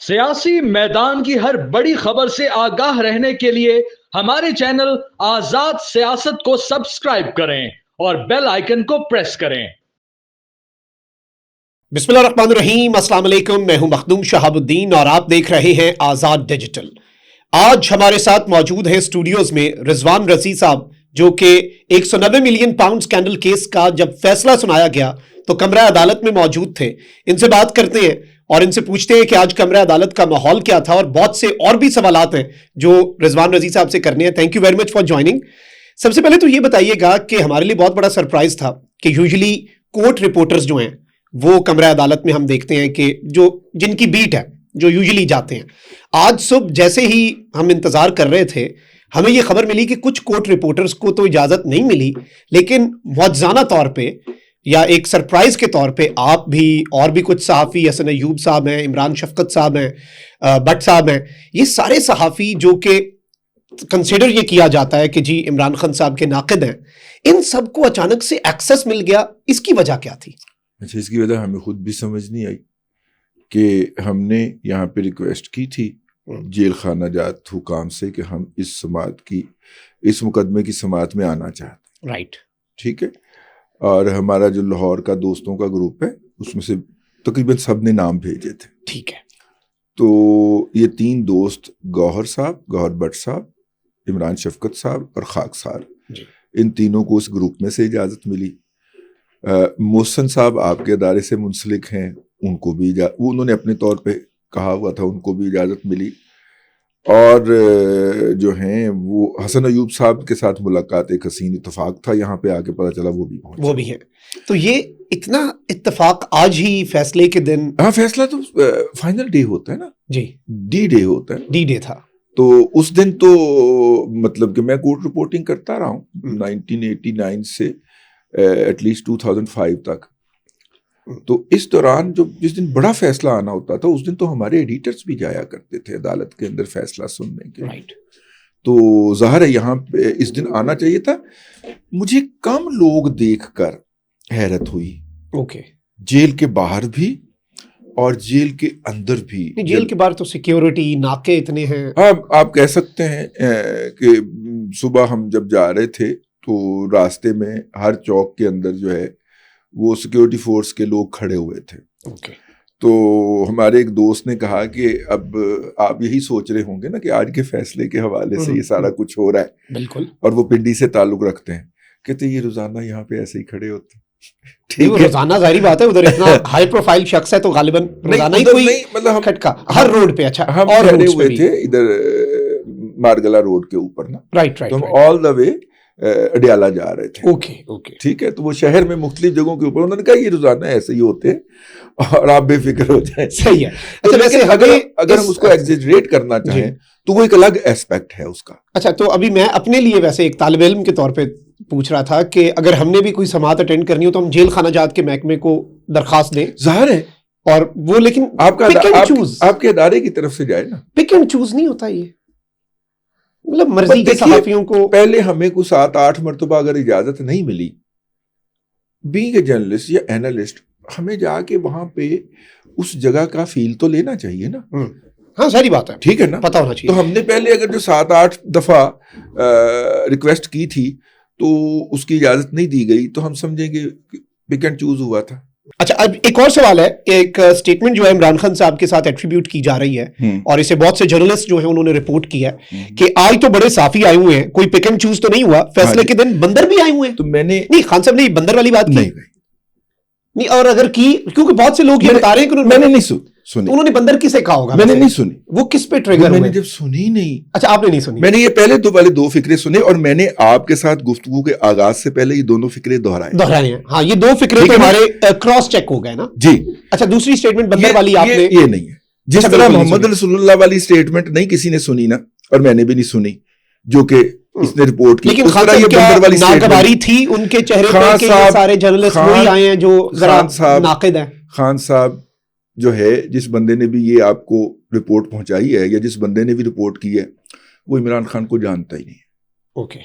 سیاسی میدان کی ہر بڑی خبر سے آگاہ رہنے کے لیے ہمارے چینل آزاد سیاست کو سبسکرائب کریں اور بیل آئیکن کو پریس کریں۔ بسم اللہ الرحمن الرحیم، السلام علیکم، میں ہوں مخدوم شہاب الدین اور آپ دیکھ رہے ہیں آزاد ڈیجیٹل۔ آج ہمارے ساتھ موجود ہیں اسٹوڈیوز میں رضوان رضی صاحب، جو کہ 190 ملین پاؤنڈ اسکینڈل کیس کا جب فیصلہ سنایا گیا تو کمرہ عدالت میں موجود تھے۔ ان سے بات کرتے ہیں اور ان سے پوچھتے ہیں کہ آج کمرہ عدالت کا ماحول کیا تھا، اور بہت سے اور بھی سوالات ہیں جو رضوان رضی صاحب سے کرنے ہیں۔ Thank you very much for joining. سب سے پہلے تو یہ بتائیے گا کہ ہمارے لیے بہت بڑا سرپرائز تھا کہ یوزلی کورٹ رپورٹرز جو ہیں وہ کمرہ عدالت میں ہم دیکھتے ہیں کہ جن کی بیٹ ہے، جو یوزلی جاتے ہیں۔ آج صبح جیسے ہی ہم انتظار کر رہے تھے، ہمیں یہ خبر ملی کہ کچھ کورٹ رپورٹرز کو تو اجازت نہیں ملی، لیکن معجزانہ طور پہ یا ایک سرپرائز کے طور پہ آپ بھی اور بھی کچھ صحافی، حسن ایوب صاحب ہیں، عمران شفقت صاحب ہیں، بٹ صاحب ہیں، یہ سارے صحافی جو کہ کنسیڈر یہ کیا جاتا ہے کہ جی عمران خان صاحب کے ناقد ہیں، ان سب کو اچانک سے ایکسس مل گیا۔ اس کی وجہ کیا تھی؟ اچھا، اس کی وجہ ہمیں خود بھی سمجھ نہیں آئی کہ ہم نے یہاں پہ ریکویسٹ کی تھی جیل خانہ جات حکام سے کہ ہم اس مقدمے کی سماعت میں آنا چاہتے ہیں۔ رائٹ، ٹھیک ہے، اور ہمارا جو لاہور کا دوستوں کا گروپ ہے اس میں سے تقریباً سب نے نام بھیجے تھے۔ ٹھیک ہے، تو یہ 3 دوست گوہر بٹ صاحب، عمران شفقت صاحب اور خاک صاحب، ان تینوں کو اس گروپ میں سے اجازت ملی۔ محسن صاحب آپ کے ادارے سے منسلک ہیں، ان کو بھی انہوں نے اپنے طور پہ کہا ہوا تھا، ان کو بھی اجازت ملی۔ اور جو ہیں وہ حسن ایوب صاحب کے ساتھ ملاقات ایک حسین اتفاق تھا، یہاں پہ آ کے پتہ چلا وہ بھی ہیں۔ تو یہ اتنا اتفاق آج ہی فیصلے کے دن؟ ہاں، فیصلہ تو فائنل ڈے ہوتا ہے نا جی، ڈی ڈے ہوتا ہے، ڈی ڈے تھا۔ تو اس دن تو مطلب کہ میں کورٹ رپورٹنگ کرتا رہا ہوں 1989 سے ایٹ لیسٹ 2005 تک۔ تو اس دوران جس دن بڑا فیصلہ آنا ہوتا تھا، اس دن تو ہمارے ایڈیٹرز بھی جایا کرتے تھے عدالت کے اندر فیصلہ سننے کے۔ تو ظاہر ہے یہاں پہ اس دن آنا چاہیے تھا۔ مجھے کم لوگ دیکھ کر حیرت ہوئی، جیل کے باہر بھی اور جیل کے اندر بھی۔ جیل کے باہر تو سیکیورٹی ناکے اتنے ہیں۔ ہاں، آپ کہہ سکتے ہیں کہ صبح ہم جب جا رہے تھے تو راستے میں ہر چوک کے اندر جو ہے وہ سیکیورٹی فورس کے لوگ کھڑے ہوئے تھے۔ تو ہمارے ایک دوست نے کہا کہ اب آپ یہی سوچ رہے ہوں گے نا کہ آج کے فیصلے کے حوالے سے یہ سارا کچھ ہو رہا ہے۔ بالکل، اور وہ پنڈی سے تعلق رکھتے ہیں، کہتے یہ روزانہ یہاں پہ ایسے ہی کھڑے ہوتے ہیں۔ ٹھیک ہے، روزانہ ظاہری بات ہے، ادھر اتنا ہائی پروفائل شخص ہے تو غالباً روزانہ ہی کوئی مطلب کھٹکا ہر روڈ پہ۔ اچھا، ہم کھڑے ہوئے تھے ادھر مارگلا روڈ کے اوپر نا، رائٹ، تو ہم آل دا وے اڈیالہ جا رہے تھے۔ ٹھیک ہے، تو وہ شہر میں مختلف جگہوں کے اوپر انہوں نے کہا یہ روزانہ ایسے ہی ہوتے ہیں اور آپ بے فکر ہو جائیں۔ صحیح ہے۔ لیکن اگر ہم اس کو ایگزیجریٹ کرنا چاہیں تو وہ ایک الگ ایسپیکٹ ہے اس کا۔ اچھا، تو ابھی میں اپنے لیے ویسے ایک طالب علم کے طور پہ پوچھ رہا تھا کہ اگر ہم نے بھی کوئی سماعت اٹینڈ کرنی ہو تو ہم جیل خانہ جات کے محکمے کو درخواست دیں؟ ظاہر ہے، اور وہ لیکن آپ کے ادارے کی طرف سے جائے نا، پک اینڈ چوز نہیں ہوتا، یہ مطلب مرضی کے صحافیوں کو۔ پہلے ہمیں کو 7-8 مرتبہ اگر اجازت نہیں ملی، بینگ اے جرنلسٹ یا اینالسٹ، ہمیں جا کے وہاں پہ اس جگہ کا فیل تو لینا چاہیے نا۔ ہاں، ساری بات ہے، ٹھیک ہے نا، پتہ ہونا چاہیے۔ تو ہم نے پہلے اگر جو 7-8 دفعہ ریکویسٹ کی تھی تو اس کی اجازت نہیں دی گئی تو ہم سمجھیں گے پک اینڈ چوز ہوا تھا۔ اچھا، اب ایک اور سوال ہے، ایک سٹیٹمنٹ جو ہے عمران خان صاحب کے ساتھ ایٹریبیوٹ کی جا رہی ہے اور اسے بہت سے جرنلسٹ جو ہیں انہوں نے رپورٹ کیا ہے کہ آج تو بڑے صحافی آئے ہوئے ہیں، کوئی پک اینڈ چوز تو نہیں ہوا، فیصلے کے دن بندر بھی آئے ہوئے ہیں۔ تو میں نے نہیں، خان صاحب نے بندر والی بات کی نہیں، اور اگر کی، کیونکہ بہت سے لوگ یہ بتا رہے ہیں کہ میں نے نہیں سنی، انہوں نے بندر کسے کہا ہوگا؟ میں نے نہیں سنی، وہ کس پہ ٹریگر ہوئے؟ میں نے جب سنی نہیں۔ اچھا، آپ نے نہیں سنی؟ میں نے یہ پہلے والے 2 فکرے سنے اور میں نے آپ کے ساتھ گفتگو کے آغاز سے پہلے یہ دونوں فکرے دہرائے ہیں۔ ہاں، یہ 2 فکرے تو ہمارے کراس چیک ہو گئے نا جی۔ اچھا، دوسری سٹیٹمنٹ بندر والی آپ نے، یہ نہیں ہے جس طرح محمد رسول اللہ والی سٹیٹمنٹ نہیں کسی نے سنی نا، اور میں نے بھی نہیں سنی جو کہ اس نے رپورٹ کی۔ لیکن خان صاحب کیا ناگواری تھی ان کے چہرے پہ کہ یہ سارے جرنلسٹ وہی آئے ہیں جو ذرا ناقد ہیں؟ خان صاحب جو ہے، جس بندے نے بھی یہ آپ کو رپورٹ پہنچائی ہے یا جس بندے نے بھی رپورٹ کی ہے، وہ عمران خان کو جانتا ہی نہیں ہے۔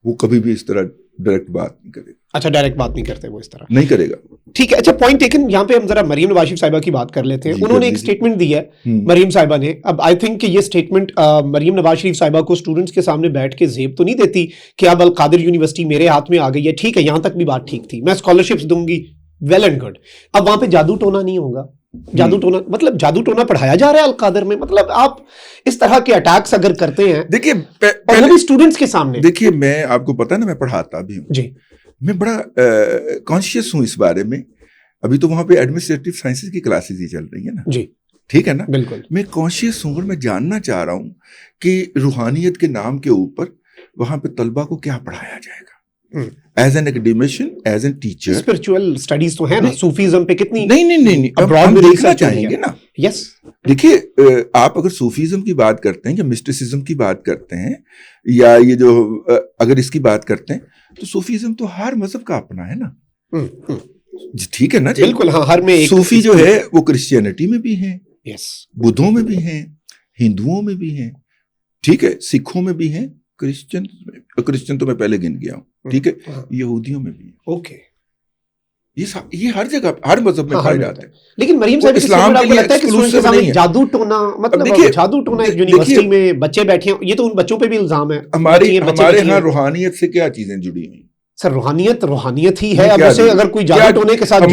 وہ کبھی بھی اس طرح ڈائریکٹ بات نہیں کرے گا. اچھا ڈائریکٹ بات نہیں کرتے وہ اس طرح, نہیں کرے گا. ٹھیک ہے. اچھا پوائنٹ ٹیکن. یہاں پہ ہم ذرا مریم نواز شریف صاحبہ کی بات کر لیتے ہیں. انہوں نے ایک اسٹیٹمنٹ دی ہے مریم صاحبہ نے. اب آئی تھنک کہ یہ اسٹیٹمنٹ مریم نواز شریف صاحبہ کو اسٹوڈنٹس کے سامنے بیٹھ کے زیب تو نہیں دیتی کہ اب القادر یونیورسٹی میرے ہاتھ میں آ گئی ہے. ٹھیک ہے, یہاں تک بھی بات ٹھیک تھی, میں اسکالرشپس دوں گی, ویل اینڈ گڈ. اب وہاں پہ جادو ٹونا نہیں ہوگا. جادو ٹونا مطلب جادو ٹونا پڑھایا جا رہا ہے القادر میں. مطلب آپ اس طرح کے اٹیکس اگر کرتے ہیں, دیکھیے پہلے اسٹوڈنٹس کے سامنے. دیکھیے میں آپ کو پتا نا میں پڑھاتا بھی ہوں جی, میں بڑا کانشیس ہوں اس بارے میں. ابھی تو وہاں پہ ایڈمنسٹریٹو سائنسز کی کلاسز ہی چل رہی ہیں نا. جی ٹھیک ہے نا. بالکل میں کانشیس ہوں اور میں جاننا چاہ رہا ہوں کہ روحانیت کے نام کے اوپر وہاں پہ طلبہ کو کیا پڑھایا جائے گا as an academician, as an teacher. Spiritual studies تو ہیں نا, صوفیزم پہ کتنی نہیں ابراڈ ہم دیکھنا چاہیں گے نا. یس دیکھیے آپ اگر صوفیزم کی بات کرتے ہیں یا مسٹسزم کی بات کرتے ہیں یا یہ جو اگر اس کی بات کرتے ہیں تو صوفیزم تو ہر مذہب کا اپنا ہے نا. ٹھیک ہے نا جی, بالکل. ہاں, ہر میں صوفی جو ہے وہ کرسچینٹی میں بھی ہیں, یس, بدھوں میں بھی ہیں, ہندوؤں میں بھی ہیں, ٹھیک ہے, سکھوں میں بھی ہیں, کرسچن تو میں پہلے گن گیا ہوں, ٹھیک ہے, یہودیوں میں بھی ہیں. اوکے, یہ ہر جگہ ہر مذہب میں پائے جاتے ہیں. لیکن مریم صاحب اسلام کے لیے ایکسکلوسیو نہیں ہے. جادو ٹونا مطلب جادو ٹونا ایک یونیورسٹی میں بچے بیٹھے ہیں, یہ تو ان بچوں پہ بھی الزام ہے. ہمارے ہاں روحانیت سے کیا چیزیں جڑی ہوئی؟ سر روحانیت ہی ہے. اب اسے اگر کوئی جادو ٹونے کے ساتھ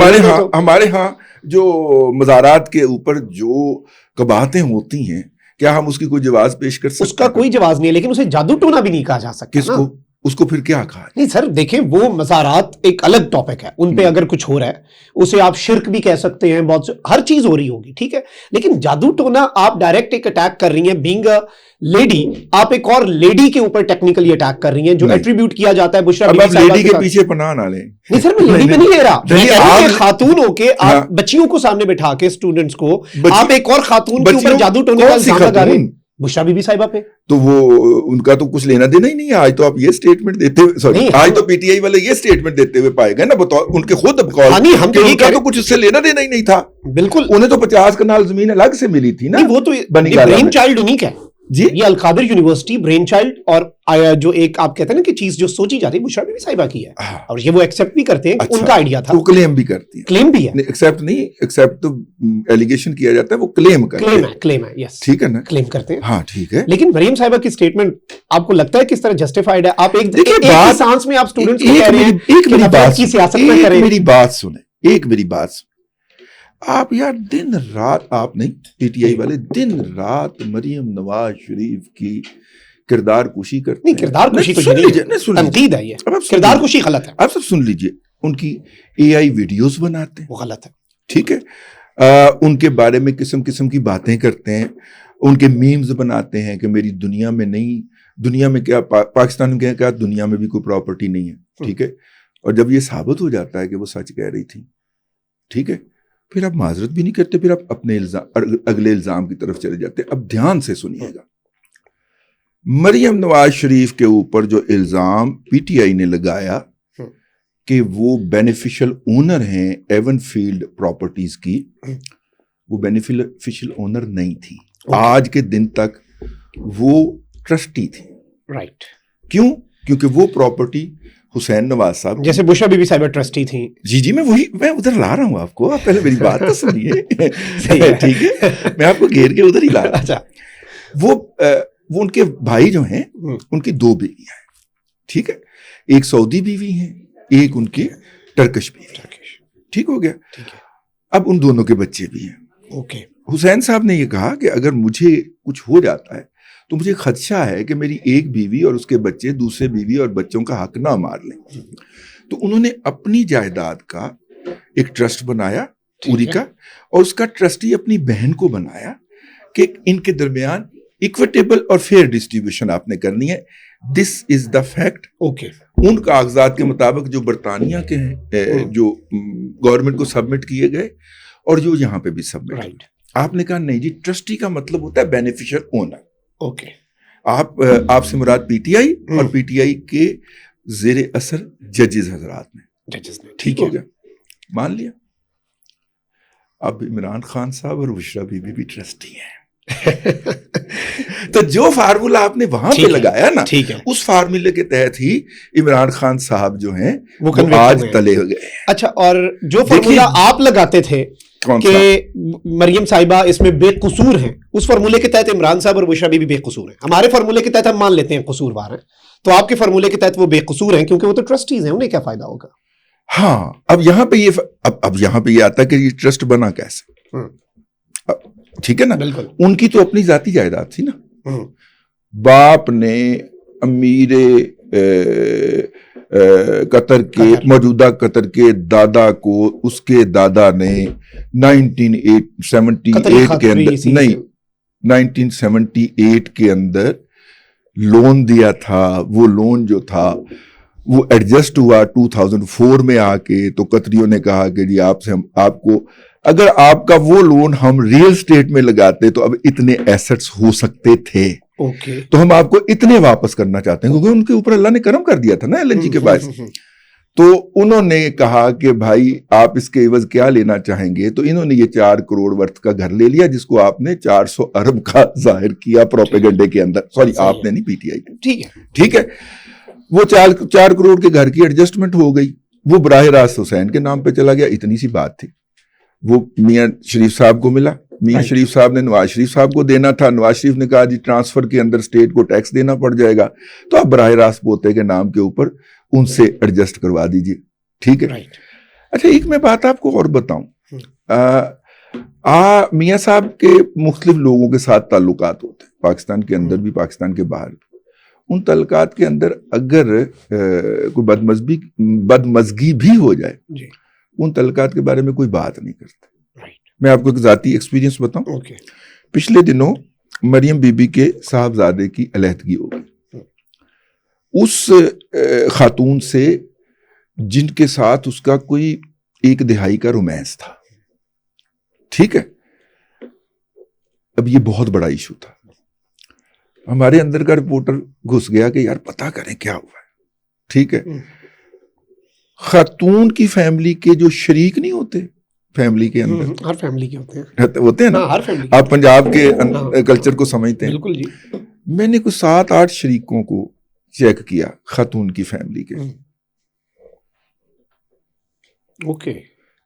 ہمارے ہاں جو مزارات کے اوپر جو قباحتیں ہوتی ہیں, کیا ہم اس کی کوئی جواز پیش کر سکتے ہیں؟ اس کا کوئی جواز نہیں ہے, لیکن اسے جادو ٹونا بھی نہیں کہا جا سکتا. کس کو, اس کو پھر کیا کہا؟ نہیں سر دیکھیں, وہ مزارات ایک الگ ٹاپک ہے, ان پہ اگر کچھ ہو رہا ہے اسے آپ شرک بھی کہہ سکتے ہیں, بہت ہر چیز ہو رہی ہوگی, ٹھیک ہے. لیکن جادو ٹونا آپ ڈائریکٹ ایک اٹیک کر رہی ہیں, بینگ اے لیڈی, آپ ایک اور لیڈی کے اوپر ٹیکنیکلی اٹیک کر رہی ہیں جو ایٹریبیوٹ کیا جاتا ہے بشرا بی بی صاحبہ لیڈی کے پیچھے پناہ نہ لیں. نہیں سر میں لیڈی پہ نہیں لے رہا, خاتون ہو کے آپ بچیوں کو سامنے بٹھا کے اسٹوڈنٹس کو آپ ایک اور خاتون کے اوپر جادو ٹونے کا الزام لگا رہے ہیں بشرا بی بی صاحبہ پہ. تو وہ ان کا تو کچھ لینا دینا ہی نہیں ہے. آج تو آپ یہ اسٹیٹمنٹ دیتے ہوئے, سوری, آج تو پی ٹی آئی والے یہ اسٹیٹمنٹ دیتے ہوئے پائے گئے نا بطور ان کے خود اب ان کا تو کچھ اس سے لینا دینا ہی نہیں تھا. بالکل, انہیں تو 50 کنال زمین الگ سے ملی تھی نا. وہ تو برین چائلڈ انہیں کا ہے جی, یہ القادر یونیورسٹی برین چائلڈ اور جو ایک آپ کہتے ہیں نا کہ چیز جو سوچی جاتی ہے بشرا بی بی صاحبہ کی ہے, اور یہ وہ ایکسپٹ بھی کرتے ہیں, ان کا آئیڈیا تھا. وہ کلیم بھی کرتی ہیں, کلیم بھی ہے, ایکسپٹ نہیں, ایکسپٹ تو ایلیگیشن کیا جاتا ہے, وہ کلیم کرتے ہیں. کلیم ہے, یس, ٹھیک ہے نا, کلیم کرتے ہیں. ہاں ٹھیک ہے. لیکن مریم صاحبہ کی اسٹیٹمنٹ آپ کو لگتا ہے کس طرح جسٹیفائڈ ہے؟ آپ ایک سانس میں آپ اسٹوڈنٹس کو کہہ رہے ہیں ایک میری بات کی سیاست میں کریں. میری بات سنیں, ایک میری بات سنیں. آپ یار دن رات, آپ نہیں پی ٹی آئی والے دن رات مریم نواز شریف کی کردار کشی کرتے ہیں. نہیں, کردار کشی تو تنقید ہے, یہ کردار کشی غلط ہے. آپ سب سن لیجئے, ان کی اے آئی ویڈیوز بناتے ہیں, وہ غلط ہے, ٹھیک ہے. ان کے بارے میں قسم قسم کی باتیں کرتے ہیں, ان کے میمز بناتے ہیں کہ میری دنیا میں نہیں, دنیا میں کیا, پاکستان میں کیا دنیا میں بھی کوئی پراپرٹی نہیں ہے, ٹھیک ہے. اور جب یہ ثابت ہو جاتا ہے کہ وہ سچ کہہ رہی تھی, ٹھیک ہے, پھر آپ معذرت بھی نہیں کرتے, پھر آپ اپنے اگلے الزام کی طرف چلے جاتے. اب دھیان سے سنیے گا, مریم نواز شریف کے اوپر جو الزام پی ٹی آئی نے لگایا کہ وہ بینیفیشل اونر ہیں ایون فیلڈ پراپرٹیز کی, وہ بینیفیشل اونر نہیں تھی. آج کے دن تک وہ ٹرسٹی تھی. رائٹ. کیوں؟ کیونکہ وہ پراپرٹی حسین نواز صاحب, جیسے بشرا بی بی صاحبہ ٹرسٹی تھیں. جی میں ادھر لا رہا ہوں آپ کو, آپ پہلے میری بات تو سنیے, ٹھیک ہے, میں آپ کو گھیر کے ادھر ہی لا رہا ہوں. وہ ان کے بھائی جو ہیں ان کی 2 بیویاں ہیں, ٹھیک ہے, ایک سعودی بیوی ہیں, ایک ان کی ٹرکش بیوی, ٹھیک ہو گیا. اب ان دونوں کے بچے بھی ہیں. اوکے. حسین صاحب نے یہ کہا کہ اگر مجھے کچھ ہو جاتا ہے تو مجھے خدشہ ہے کہ میری ایک بیوی اور اس کے بچے دوسرے بیوی اور بچوں کا حق نہ مار لیں. تو انہوں نے اپنی جائیداد کا ایک ٹرسٹ بنایا پوری کا, اور اس کا ٹرسٹی اپنی بہن کو بنایا کہ ان کے درمیان ایکویٹیبل اور فیئر ڈسٹریبیوشن آپ نے کرنی ہے. دس از دا فیکٹ. اوکے. ان کاغذات کے مطابق جو برطانیہ کے ہیں, جو گورنمنٹ کو سبمٹ کیے گئے اور جو یہاں پہ بھی سبمٹ. آپ نے کہا نہیں جی, ٹرسٹی کا مطلب ہوتا ہے بینیفیشل اونر. اوکے. آپ سے مراد پی ٹی آئی اور پی ٹی آئی کے زیر اثر ججز حضرات نے, ٹھیک ہو گیا, مان لیا. اب عمران خان صاحب اور بشرا بی بی بھی ٹرسٹی ہیں. تو جو فارمولا آپ نے وہاں پہ لگایا نا, اس فارمولے کے تحت ہی عمران خان صاحب جو ہیں وہ آج تلے ہو گئے. اچھا, اور جو فارمولا آپ لگاتے تھے کہ مریم صاحبہ اس میں بے قصور ہیں, اس فارمولے کے تحت عمران صاحب اور بشرا بی بھی بے قصور ہیں. ہمارے فارمولے کے تحت ہم مان لیتے ہیں قصوروار ہیں, تو آپ کے فارمولے کے تحت وہ بے قصور ہیں کیونکہ وہ تو ٹرسٹیز ہیں, انہیں کیا فائدہ ہوگا؟ ہاں, اب یہاں پہ یہ آتا ہے کہ یہ ٹرسٹ بنا کیسے, ٹھیک ہے نا. بالکل, ان کی تو اپنی ذاتی جائیداد تھی نا. باپ نے امیر قطر کے موجودہ قطر کے دادا کو, اس کے دادا نے 1978 کے اندر نہیں 1978 کے اندر لون دیا تھا. وہ لون جو تھا وہ ایڈجسٹ ہوا 2004 میں آ کے. تو قطریوں نے کہا کہ جی آپ کو اگر آپ کا وہ لون ہم ریئل اسٹیٹ میں لگاتے تو اب اتنے ایسٹس ہو سکتے تھے, تو ہم آپ کو اتنے واپس کرنا چاہتے ہیں, کیونکہ ان کے اوپر اللہ نے کرم کر دیا تھا نا LNG کے باعث. تو انہوں نے کہا کہ بھائی آپ اس کے عوض کیا لینا چاہیں گے, تو انہوں نے یہ 4 کروڑ ورتھ کا گھر لے لیا, جس کو آپ نے 400 ارب کا ظاہر کیا پروپیگنڈے کے اندر. سوری, آپ نے نہیں, PTI. ٹھیک ہے, وہ 4 کروڑ کے گھر کی ایڈجسٹمنٹ ہو گئی. وہ براہ راست حسین کے نام پہ چلا گیا. اتنی سی بات تھی. وہ میاں شریف صاحب کو ملا, میاں شریف صاحب نے نواز شریف صاحب کو دینا تھا. نواز شریف نے کہا جی ٹرانسفر کے اندر اسٹیٹ کو ٹیکس دینا پڑ جائے گا, تو آپ براہ راست پوتے کے نام کے اوپر ان سے ایڈجسٹ کروا دیجیے. ٹھیک ہے. اچھا, ایک میں بات آپ کو اور بتاؤں, میاں صاحب کے مختلف لوگوں کے ساتھ تعلقات ہوتے ہیں, پاکستان کے اندر بھی پاکستان کے باہر بھی. ان تعلقات کے اندر اگر کوئی بدمزگی بھی ہو جائے, ان تعلقات کے بارے میں کوئی بات نہیں کرتے. میں آپ کو ایک ذاتی ایکسپیرینس بتاؤں. پچھلے دنوں مریم بی بی کے صاحبزادے کی علیحدگی ہو گئی. اس خاتون سے جن کے ساتھ اس کا کوئی 1 دہائی کا رومانس تھا, ٹھیک ہے, اب یہ بہت بڑا ایشو تھا. ہمارے اندر کا رپورٹر گھس گیا کہ یار پتہ کریں کیا ہوا ہے. ٹھیک ہے, خاتون کی فیملی کے جو شریک نہیں ہوتے فیملی کے اندر, ہر فیملی کے ہوتے ہیں نا, آپ پنجاب کے کلچر کو سمجھتے ہیں. بالکل جی. میں نے کچھ 7-8 شریکوں کو چیک کیا خاتون کی فیملی کے.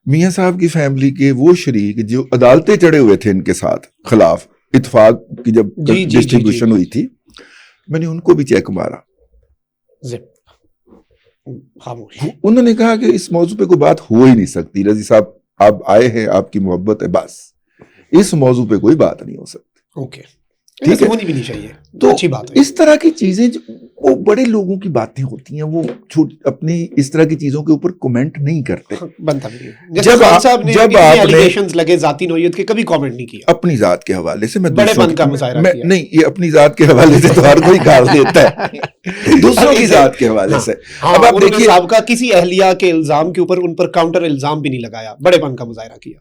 میاں صاحب کی فیملی کے وہ شریک جو عدالتیں چڑھے ہوئے تھے ان کے ساتھ خلاف اتفاق کی جب ڈسٹریبیوشن ہوئی تھی, میں نے ان کو بھی چیک مارا. انہوں نے کہا کہ اس موضوع پہ کوئی بات ہو ہی نہیں سکتی. رضی صاحب آپ آئے ہیں, آپ کی محبت ہے, بس اس موضوع پہ کوئی بات نہیں ہو سکتی. ٹھیک ہے, ہونی بھی نہیں چاہیے. تو اچھی بات ہے. اس طرح کی چیزیں وہ بڑے لوگوں کی باتیں ہوتی ہیں, وہ اپنی اس طرح کی چیزوں کے اوپر کومنٹ نہیں کرتے. جب آپ نے لگے ذاتی نوعیت کے کبھی کامنٹ نہیں کیا اپنی ذات کے حوالے سے, میں بڑے من کا مظاہرہ کیا نہیں, یہ اپنی ذات کے حوالے سے تو ہر کوئی گال دیتا ہے دوسروں کی ذات کے حوالے سے. اب آپ دیکھیے صاحب کا کسی اہلیہ کے الزام کے اوپر ان پر کاؤنٹر الزام بھی نہیں لگایا, بڑے من کا مظاہرہ کیا.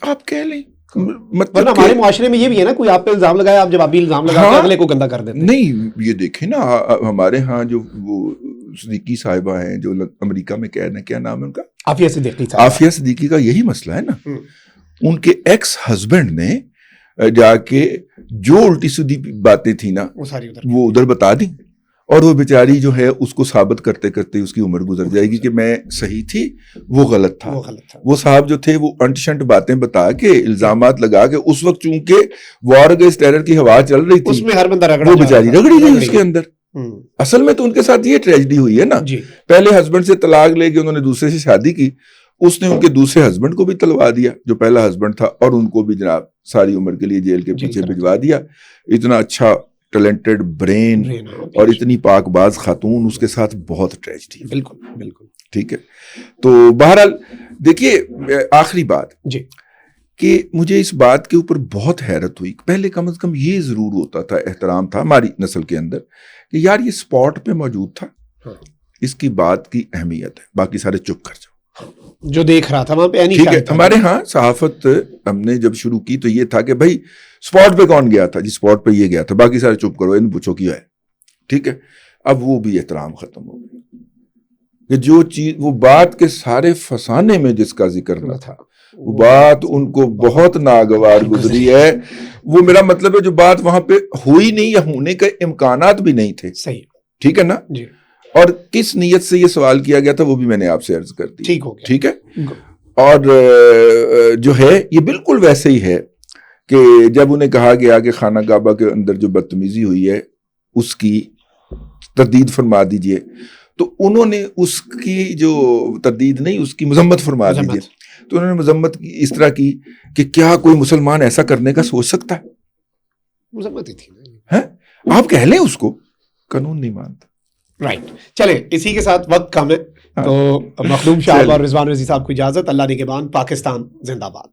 آپ کہہ لیں مطلب ہمارے معاشرے میں یہ بھی ہے نا, کوئی آپ پہ الزام لگایا, آپ جوابی الزام لگا کے اگلے کو گندا کر دیتے. نہیں, یہ دیکھیں نا, ہمارے ہاں جو وہ صدیقی صاحبہ ہیں جو امریکہ میں کیا نام ہے ان کا, عافیہ صدیقی کا یہی مسئلہ ہے نا. ان کے ایکس ہسبینڈ نے جا کے جو الٹی سیدھی باتیں تھیں نا وہ ادھر بتا دی, اور وہ بیچاری جو ہے اس کو ثابت کرتے کرتے اس کی عمر گزر جائے گی کہ میں صحیح تھی, وہ غلط تھا. وہ صاحب جو تھے وہ انٹ شنٹ باتیں بتا کے الزامات لگا کے, اس وقت چونکہ وار اگینسٹ ٹیرر کی ہوا چل رہی تھی, اس میں ہر بندہ رگڑا, وہ بیچاری رگڑی گئی اس کے اندر. اصل میں تو ان کے ساتھ یہ ٹریجڈی ہوئی ہے نا, پہلے ہسبینڈ سے طلاق لے کے انہوں نے دوسرے سے شادی کی, اس نے ان کے دوسرے ہسبینڈ کو بھی تلوا دیا جو پہلا ہسبینڈ تھا, اور ان کو بھی جناب ساری عمر کے لیے جیل کے پیچھے بھجوا دیا. اتنا اچھا ٹیلنٹڈ برین اور اتنی پاک باز خاتون, اس کے ساتھ بہت ٹریجڈی. بالکل بالکل ٹھیک ہے. تو بہرحال دیکھیے, آخری بات کہ مجھے اس بات کے اوپر بہت حیرت ہوئی. پہلے کم از کم یہ ضرور ہوتا تھا, احترام تھا ہماری نسل کے اندر کہ یار یہ اسپاٹ پہ موجود تھا, اس کی بات کی اہمیت ہے, باقی سارے چپ کر جاؤ. جو دیکھ رہا تھا وہاں پہ ٹھیک ہے. ہمارے ہاں صحافت ہم نے جب شروع کی تو یہ تھا کہ بھائی اسپاٹ پہ کون گیا تھا, جی اسپاٹ پہ یہ گیا تھا, باقی سارے چپ کرو, ان پوچھو کیا ہے. ٹھیک ہے. اب وہ بھی احترام ختم ہو گیا کہ جو چیز وہ بات کے سارے فسانے میں جس کا ذکر نہ تھا وہ بات ان کو بہت ناگوار گزری ہے. وہ میرا مطلب ہے جو بات وہاں پہ ہوئی نہیں یا ہونے کے امکانات بھی نہیں تھے. صحیح, ٹھیک ہے نا جی. اور کس نیت سے یہ سوال کیا گیا تھا وہ بھی میں نے آپ سے عرض کر دی. ٹھیک ہو گیا, ٹھیک ہے. اور جو ہے یہ بالکل ویسے ہی ہے کہ جب انہیں کہا گیا کہ خانہ کعبہ کے اندر جو بدتمیزی ہوئی ہے اس کی تردید فرما دیجئے, تو انہوں نے اس کی جو تردید نہیں, اس کی مذمت فرما دیجئے. تو انہوں نے مذمت اس طرح کی کہ کیا کوئی مسلمان ایسا کرنے کا سوچ سکتا ہے؟ مذمت ہی تھی نا, آپ کہہ لیں اس کو, قانون نہیں مانتا. رائٹ. چلے اسی کے ساتھ وقت کم ہے تو مخدوم صاحب اور رضوان رضی صاحب کو اجازت. اللہ نگہبان. پاکستان زندہ باد.